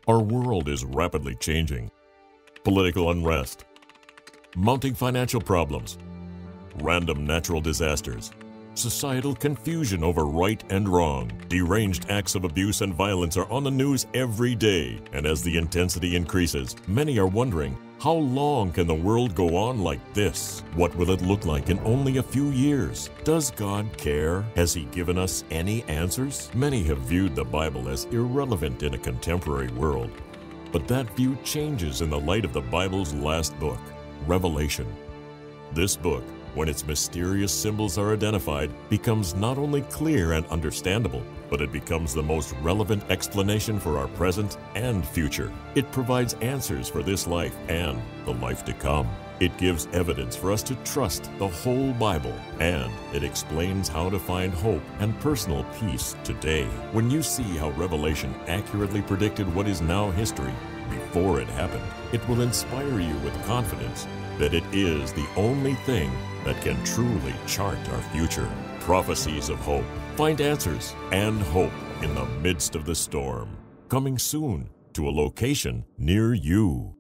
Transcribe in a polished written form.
Our world is rapidly changing. Political unrest, mounting financial problems, random natural disasters, societal confusion over right and wrong, deranged acts of abuse and violence are on the news every day. And as the intensity increases, many are wondering, how long can the world go on like this? What will it look like in only a few years? Does God care? Has He given us any answers? Many have viewed the Bible as irrelevant in a contemporary world. But that view changes in the light of the Bible's last book, Revelation. This book, when its mysterious symbols are identified, becomes not only clear and understandable, but it becomes the most relevant explanation for our present and future. It provides answers for this life and the life to come. It gives evidence for us to trust the whole Bible, and it explains how to find hope and personal peace today. When you see how Revelation accurately predicted what is now history before it happened, it will inspire you with confidence that it is the only thing that can truly chart our future. Prophecies of hope. Find answers and hope in the midst of the storm. Coming soon to a location near you.